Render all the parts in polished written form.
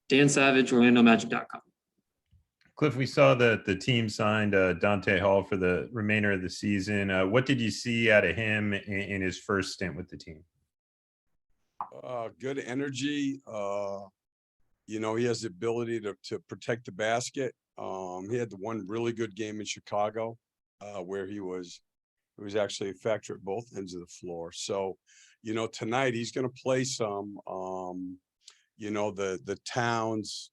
Dan Savage, OrlandoMagic.com. Cliff, we saw that the team signed Dante Hall for the remainder of the season. What did you see out of him in his first stint with the team? Good energy. He has the ability to protect the basket. He had the one really good game in Chicago where he was actually a factor at both ends of the floor. So, tonight he's going to play some. The Towns,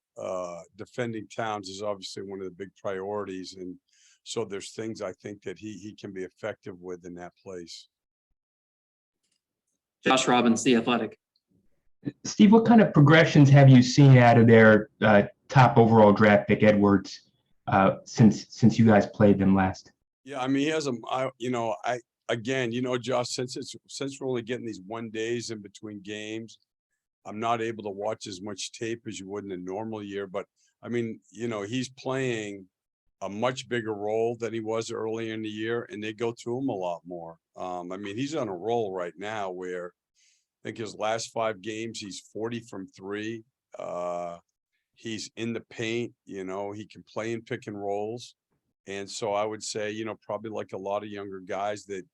defending Towns is obviously one of the big priorities. And so there's things I think that he can be effective with in that place. Josh Robbins, The Athletic. Steve, what kind of progressions have you seen out of their top overall draft pick, Edwards, since you guys played them last? Yeah, I mean, he has Josh, since we're only getting these 1 days in between games, I'm not able to watch as much tape as you would in a normal year. But I mean, he's playing a much bigger role than he was earlier in the year, and they go to him a lot more. I mean, he's on a roll right now where I think his last 5 games, he's 40 from 3. He's in the paint, he can play in pick and rolls. And so I would say, probably like a lot of younger guys that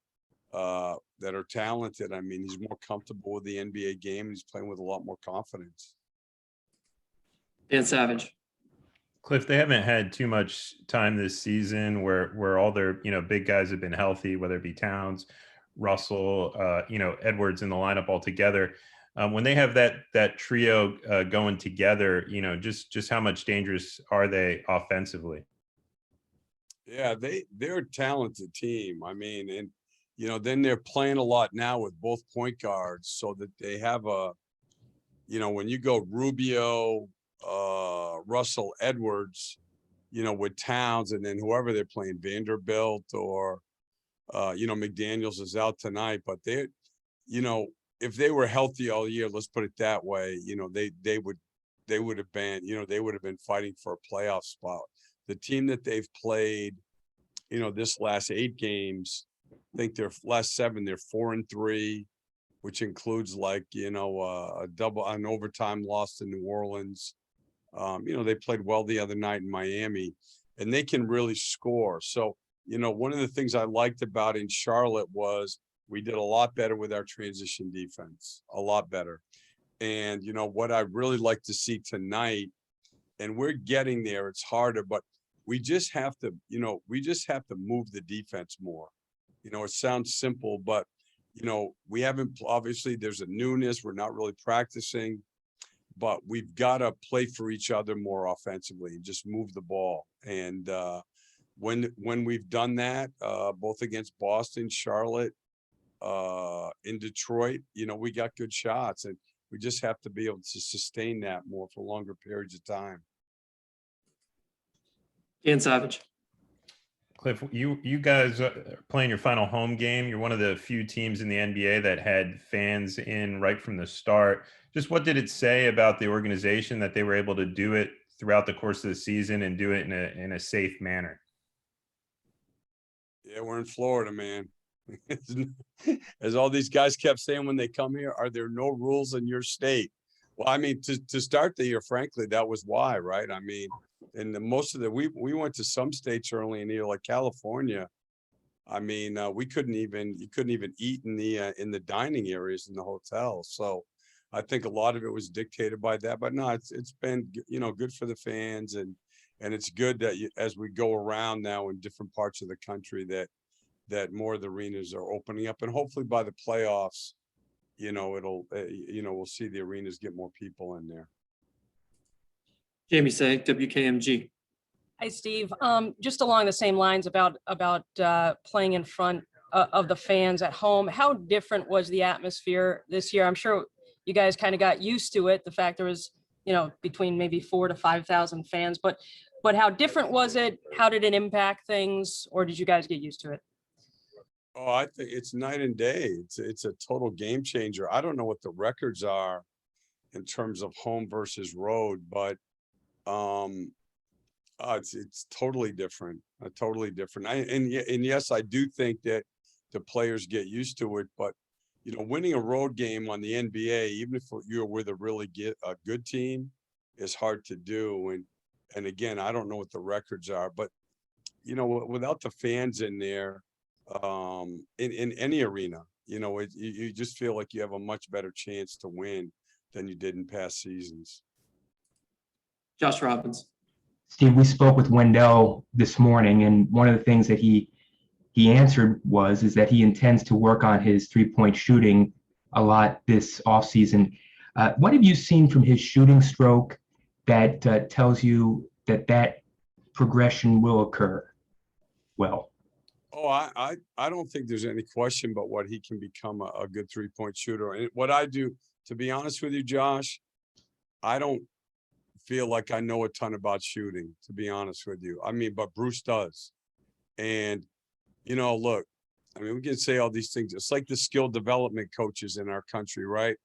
are talented. I mean, he's more comfortable with the NBA game. And he's playing with a lot more confidence. Dan Savage. Cliff, they haven't had too much time this season where all their, big guys have been healthy, whether it be Towns, Russell, Edwards in the lineup all together. When they have that trio going together, just how much dangerous are they offensively? Yeah, they're a talented team. I mean, and then they're playing a lot now with both point guards, so that they have when you go Rubio, Russell, Edwards, with Towns, and then whoever they're playing, Vanderbilt or McDaniels is out tonight, but they, if they were healthy all year, let's put it that way, they would have been fighting for a playoff spot. The team that they've played, this last 8 games, I think their last 7, they're 4-3, which includes an overtime loss to New Orleans. They played well the other night in Miami, and they can really score. So, one of the things I liked about in Charlotte was we did a lot better with our transition defense, a lot better. And, what I really like to see tonight, and we're getting there, it's harder, but we just have to move the defense more. It sounds simple, but, we haven't, obviously there's a newness. We're not really practicing, but we've got to play for each other more offensively and just move the ball. And when we've done that, both against Boston, Charlotte, in Detroit, we got good shots, and we just have to be able to sustain that more for longer periods of time. Dan Savage. Cliff, you guys are playing your final home game. You're one of the few teams in the NBA that had fans in right from the start. Just what did it say about the organization that they were able to do it throughout the course of the season and do it in a safe manner? Yeah, we're in Florida, man. As all these guys kept saying when they come here, are there no rules in your state? Well, I mean, to start the year, frankly, that was why, right? I mean, and we went to some states early in the year, like California. I mean, you couldn't even eat in the dining areas in the hotel. So I think a lot of it was dictated by that. But no, it's been good for the fans, and it's good that as we go around now in different parts of the country that more of the arenas are opening up, and hopefully by the playoffs, we'll see the arenas get more people in there. Jamie Say, WKMG. Hi, Steve. Just along the same lines about playing in front of the fans at home. How different was the atmosphere this year? I'm sure you guys kind of got used to it. The fact there was, between maybe 4,000 to 5,000 fans, but how different was it? How did it impact things, or did you guys get used to it? Oh, I think it's night and day. It's a total game changer. I don't know what the records are in terms of home versus road, but it's totally different. Totally different. And yes, I do think that the players get used to it, but winning a road game on the NBA, even if you're with a really good team, is hard to do. And again, I don't know what the records are, but you know, without the fans in there, in any arena, you know, you just feel like you have a much better chance to win than you did in past seasons. Josh Robbins. Steve, we spoke with Wendell this morning, and one of the things that he answered is that he intends to work on his three-point shooting a lot this offseason. What have you seen from his shooting stroke that tells you that progression will occur? Well, oh, I don't think there's any question but what he can become a good three-point shooter. And what I do, to be honest with you, Josh, I don't feel like I know a ton about shooting, to be honest with you. I mean, but Bruce does. And, you know, look, I mean, we can say all these things. It's like the skill development coaches in our country, right?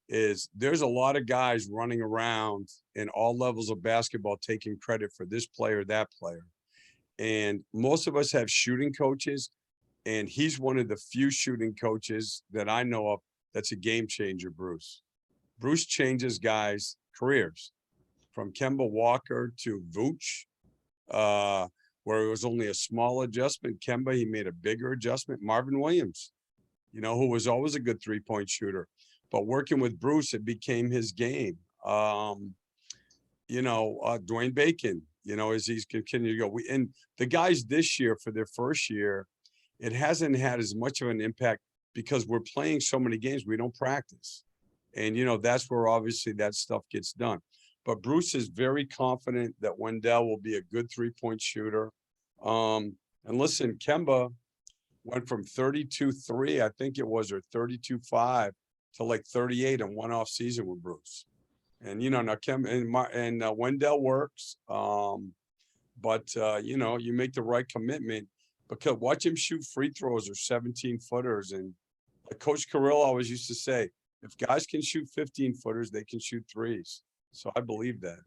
There's a lot of guys running around in all levels of basketball taking credit for this player, that player. And most of us have shooting coaches, and he's one of the few shooting coaches that I know of that's a game changer, Bruce. Bruce changes guys' careers. From Kemba Walker to Vooch, where it was only a small adjustment. Kemba, he made a bigger adjustment. Marvin Williams, you know, who was always a good three-point shooter. But working with Bruce, it became his game. You know, Dwayne Bacon, you know, as he's continued to go. And the guys this year, for their first year, it hasn't had as much of an impact because we're playing so many games, we don't practice. And, you know, that's where obviously that stuff gets done. But Bruce is very confident that Wendell will be a good three-point shooter. And listen, Kemba went from 32.3, I think it was, or 32.5 to like 38 in one off season with Bruce. And, you know, now Kemba and Wendell works. But you know, you make the right commitment, because watch him shoot free throws or 17-footers. And like Coach Carrillo always used to say, if guys can shoot 15-footers, they can shoot threes. So I believe that.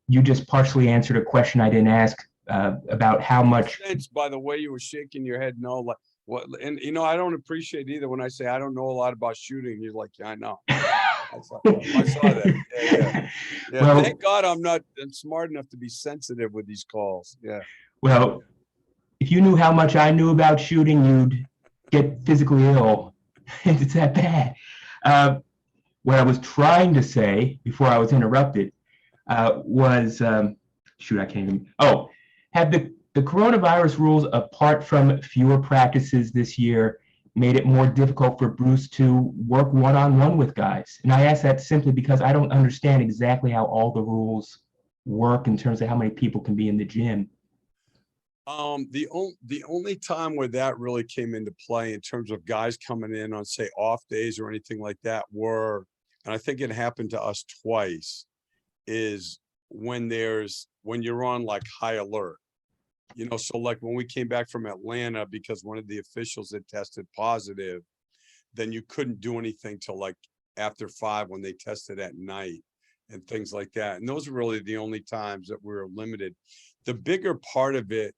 you just partially answered a question I didn't ask about how much. Sense, by the way you were shaking your head, no, like what? And you know, I don't appreciate either when I say I don't know a lot about shooting. You're like, yeah, I know. I saw that. Yeah. Well, thank God I'm smart enough to be sensitive with these calls. Yeah. Well, if you knew how much I knew about shooting, you'd get physically ill. It's that bad. What I was trying to say before I was interrupted was, shoot, I can't even. Oh, have the coronavirus rules, apart from fewer practices this year, made it more difficult for Bruce to work one-on-one with guys? And I ask that simply because I don't understand exactly how all the rules work in terms of how many people can be in the gym. The only time where that really came into play in terms of guys coming in on, say, off days or anything like that and I think it happened to us twice, is when you're on like high alert. You know, so like when we came back from Atlanta because one of the officials had tested positive, then you couldn't do anything till like after 5 when they tested at night and things like that. And those were really the only times that we were limited. The bigger part of it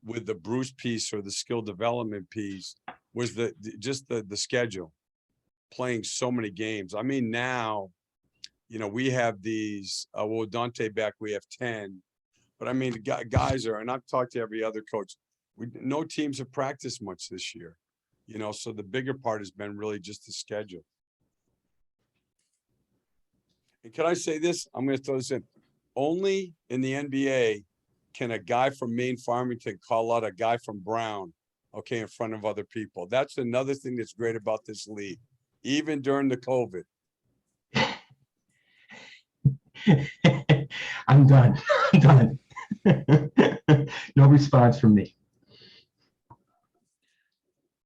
with the Bruce piece or the skill development piece was just the schedule, playing so many games. I mean, now, you know, we have these, well, Dante back, we have 10. But I mean, guys are, and I've talked to every other coach, no teams have practiced much this year, you know, so the bigger part has been really just the schedule. And can I say this? I'm going to throw this in. Only in the NBA can a guy from Maine Farmington call out a guy from Brown, okay, in front of other people. That's another thing that's great about this league, even during the COVID. I'm done. No response from me.